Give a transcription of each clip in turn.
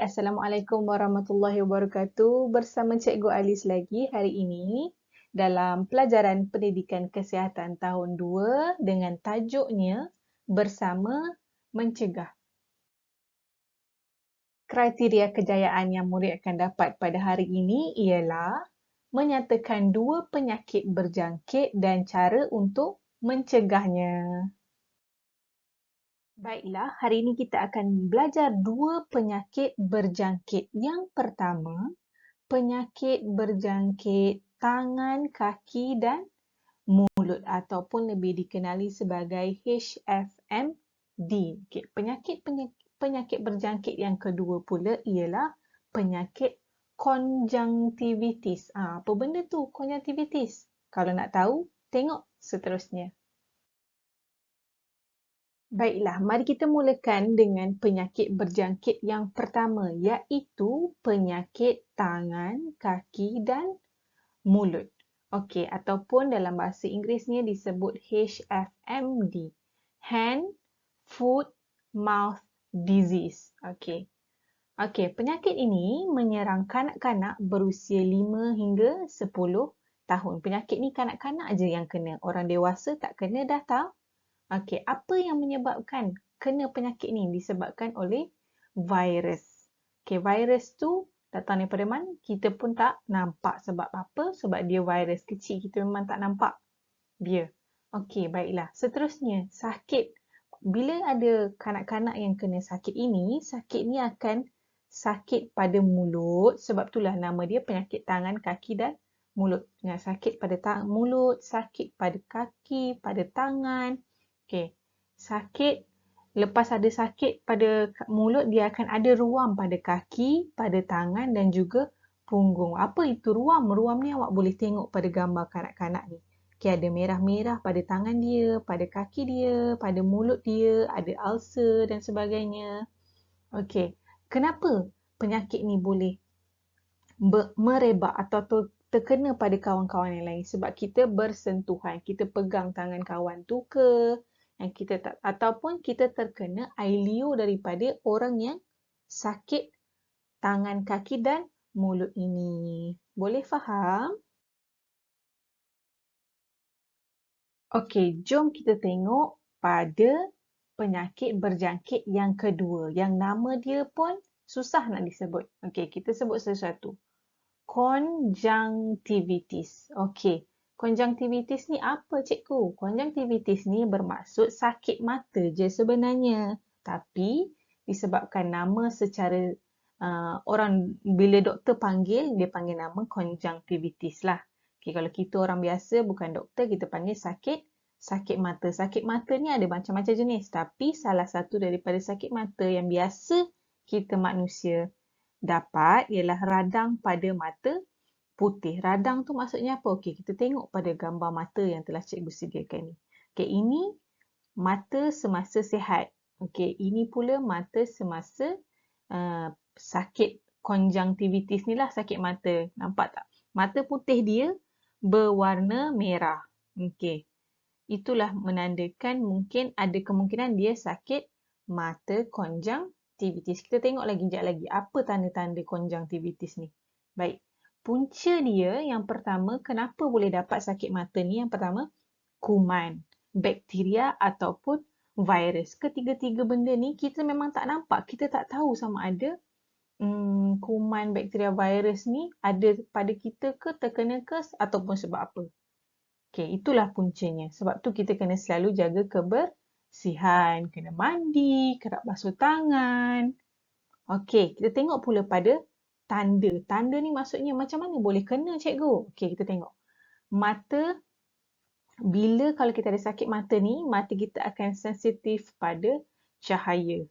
Assalamualaikum warahmatullahi wabarakatuh. Bersama Cikgu Alis lagi hari ini dalam pelajaran Pendidikan Kesihatan tahun 2 dengan tajuknya Bersama Mencegah. Kriteria kejayaan yang murid akan dapat pada hari ini ialah menyatakan 2 penyakit berjangkit dan cara untuk mencegahnya. Baiklah, hari ini kita akan belajar 2 penyakit berjangkit. Yang pertama, penyakit berjangkit tangan, kaki dan mulut ataupun lebih dikenali sebagai HFMD. Okay. Penyakit berjangkit yang kedua pula ialah penyakit konjungtivitis. Apa benda tu konjungtivitis? Kalau nak tahu, tengok seterusnya. Baiklah, mari kita mulakan dengan penyakit berjangkit yang pertama, iaitu penyakit tangan, kaki dan mulut. Okey, ataupun dalam bahasa Inggerisnya disebut HFMD. Hand, Foot, Mouth Disease. Okey. Penyakit ini menyerang kanak-kanak berusia 5 hingga 10 tahun. Penyakit ni kanak-kanak aja yang kena. Orang dewasa tak kena dah tahu. Okey, apa yang menyebabkan kena penyakit ni? Disebabkan oleh virus. Okey, virus tu datang daripada mana? Kita pun tak nampak. Sebab apa? Sebab dia virus kecil. Kita memang tak nampak dia. Okey, baiklah. Seterusnya, sakit. Bila ada kanak-kanak yang kena sakit ini, sakit ni akan sakit pada mulut. Sebab itulah nama dia penyakit tangan, kaki dan mulut. Sakit pada mulut, sakit pada kaki, pada tangan. Okey, sakit, lepas ada sakit pada mulut, dia akan ada ruam pada kaki, pada tangan dan juga punggung. Apa itu ruam? Ruam ni awak boleh tengok pada gambar kanak-kanak ni. Okey, ada merah-merah pada tangan dia, pada kaki dia, pada mulut dia, ada ulcer dan sebagainya. Okey, kenapa penyakit ni boleh merebak atau terkena pada kawan-kawan yang lain? Sebab kita bersentuhan, kita pegang tangan kawan tu ke, yang kita tak, ataupun kita terkena air liur daripada orang yang sakit tangan, kaki dan mulut ini. Boleh faham? Okey, jom kita tengok pada penyakit berjangkit yang kedua. Yang nama dia pun susah nak disebut. Okey, kita sebut satu-satu. Konjungtivitis. Okey. Konjungtivitis ni apa, cikgu? Konjungtivitis ni bermaksud sakit mata je sebenarnya. Tapi disebabkan nama secara orang bila doktor panggil, dia panggil nama konjungtivitis lah. Okay, kalau kita orang biasa bukan doktor, kita panggil sakit mata. Sakit mata ni ada macam-macam jenis. Tapi salah satu daripada sakit mata yang biasa kita manusia dapat ialah radang pada mata putih. Radang tu maksudnya apa? Okey, kita tengok pada gambar mata yang telah cikgu sediakan ni. Okey, ini mata semasa sihat. Okey, ini pula mata semasa sakit konjungtivitis ni lah, sakit mata. Nampak tak? Mata putih dia berwarna merah. Okey. Itulah menandakan mungkin ada kemungkinan dia sakit mata konjungtivitis. Kita tengok lagi sekejap lagi apa tanda-tanda konjungtivitis ni. Baik. Punca dia yang pertama, kenapa boleh dapat sakit mata ni? Yang pertama, kuman, bakteria ataupun virus. Ketiga-tiga benda ni kita memang tak nampak. Kita tak tahu sama ada kuman, bakteria, virus ni ada pada kita ke, terkena ke ataupun sebab apa. Okey, itulah puncanya. Sebab tu kita kena selalu jaga kebersihan, kena mandi, kerap basuh tangan. Okey, kita tengok pula pada tanda. Tanda ni maksudnya macam mana boleh kena, cikgu? Okey, kita tengok. Mata, bila kalau kita ada sakit mata ni, mata kita akan sensitif pada cahaya.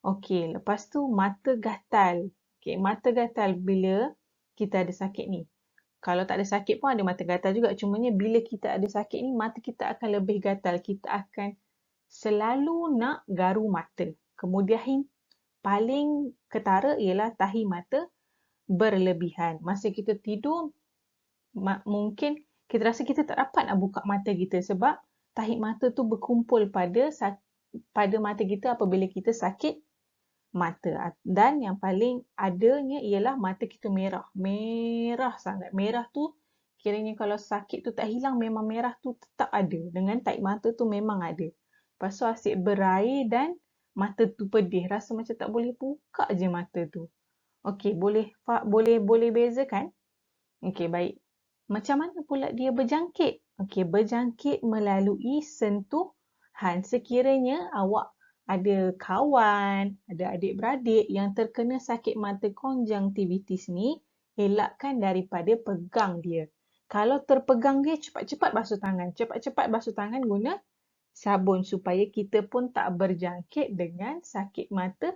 Okey, lepas tu mata gatal. Okey, mata gatal bila kita ada sakit ni. Kalau tak ada sakit pun ada mata gatal juga. Cumanya bila kita ada sakit ni, mata kita akan lebih gatal. Kita akan selalu nak garu mata. Kemudian paling ketara ialah tahi mata berlebihan. Masa kita tidur, mungkin kita rasa kita tak dapat nak buka mata kita sebab tahi mata tu berkumpul pada mata kita apabila kita sakit mata. Dan yang paling adanya ialah mata kita merah. Merah sangat. Merah tu kiranya kalau sakit tu tak hilang, memang merah tu tetap ada. Dengan tarik mata tu memang ada. Lepas tu asyik berair dan mata tu pedih. Rasa macam tak boleh buka je mata tu. Okey, boleh bezakan? Okey, baik. Macam mana pula dia berjangkit? Okey, berjangkit melalui sentuhan. Sekiranya awak ada kawan, ada adik-beradik yang terkena sakit mata konjungtivitis ni, elakkan daripada pegang dia. Kalau terpegang dia, cepat-cepat basuh tangan. Cepat-cepat basuh tangan guna sabun supaya kita pun tak berjangkit dengan sakit mata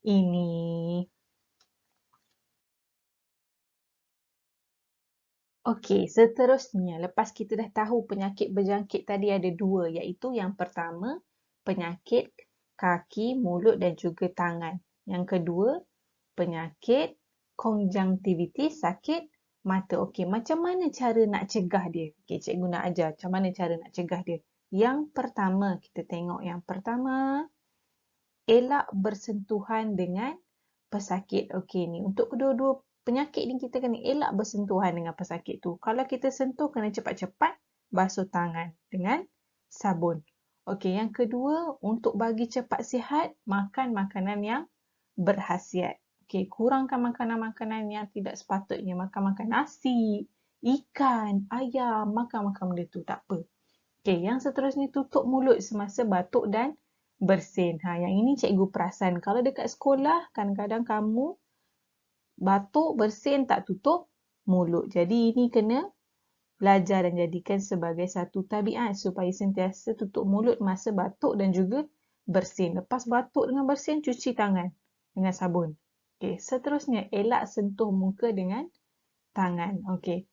ini. Okey, seterusnya lepas kita dah tahu penyakit berjangkit tadi ada dua, iaitu yang pertama penyakit kaki, mulut dan juga tangan. Yang kedua penyakit konjungtivitis, sakit mata. Okey, macam mana cara nak cegah dia? Okey, cikgu nak ajar macam mana cara nak cegah dia. Yang pertama, kita tengok yang pertama, elak bersentuhan dengan pesakit. Okey, ni untuk kedua-dua penyakit ni kita kena elak bersentuhan dengan pesakit tu. Kalau kita sentuh, kena cepat-cepat basuh tangan dengan sabun. Okey, yang kedua, untuk bagi cepat sihat, makan makanan yang berkhasiat. Okey, kurangkan makanan-makanan yang tidak sepatutnya. Makan nasi, ikan, ayam, makan benda tu, tak apa. Okey, yang seterusnya, tutup mulut semasa batuk dan bersin. Yang ini cikgu perasan. Kalau dekat sekolah, kadang-kadang kamu batuk, bersin, tak tutup mulut. Jadi ini kena belajar dan jadikan sebagai satu tabiat supaya sentiasa tutup mulut masa batuk dan juga bersin. Lepas batuk dengan bersin, cuci tangan dengan sabun. Okey, seterusnya elak sentuh muka dengan tangan. Okey.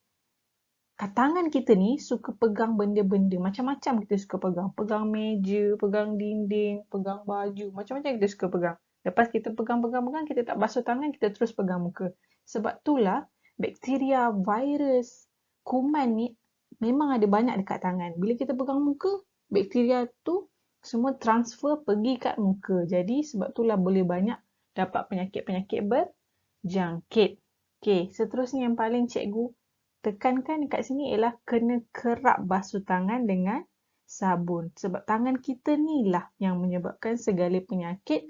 Tangan kita ni suka pegang benda-benda. Macam-macam kita suka pegang. Pegang meja, pegang dinding, pegang baju. Macam-macam kita suka pegang. Lepas kita pegang-pegang, kita tak basuh tangan, kita terus pegang muka. Sebab itulah bakteria, virus, kuman ni memang ada banyak dekat tangan. Bila kita pegang muka, bakteria tu semua transfer pergi kat muka. Jadi sebab itulah boleh banyak dapat penyakit-penyakit berjangkit. Okey, seterusnya yang paling cikgu tekankan dekat sini ialah kena kerap basuh tangan dengan sabun. Sebab tangan kita ni lah yang menyebabkan segala penyakit,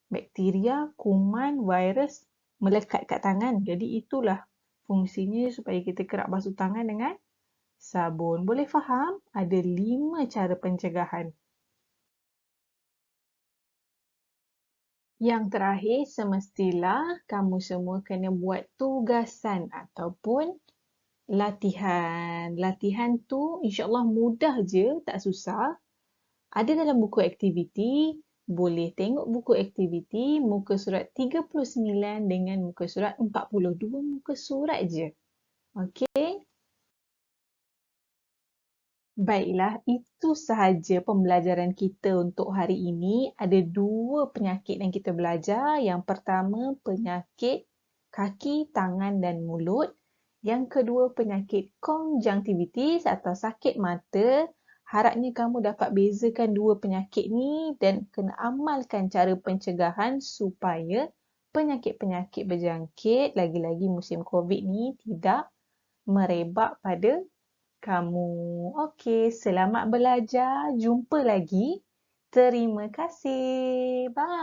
bakteria, kuman, virus melekat kat tangan. Jadi itulah fungsinya supaya kita kerap basuh tangan dengan sabun. Boleh faham? Ada 5 cara pencegahan. Yang terakhir, semestilah kamu semua kena buat tugasan ataupun latihan. Latihan tu insya-Allah mudah je, tak susah. Ada dalam buku aktiviti, boleh tengok buku aktiviti muka surat 39 dengan muka surat 40. Dua muka surat je. Okey? Baiklah, itu sahaja pembelajaran kita untuk hari ini. Ada dua penyakit yang kita belajar. Yang pertama, penyakit kaki, tangan dan mulut. Yang kedua, penyakit konjungtivitis atau sakit mata. Harapnya kamu dapat bezakan dua penyakit ni dan kena amalkan cara pencegahan supaya penyakit-penyakit berjangkit, lagi-lagi musim COVID ni, tidak merebak pada kamu. Okey, selamat belajar. Jumpa lagi. Terima kasih. Bye.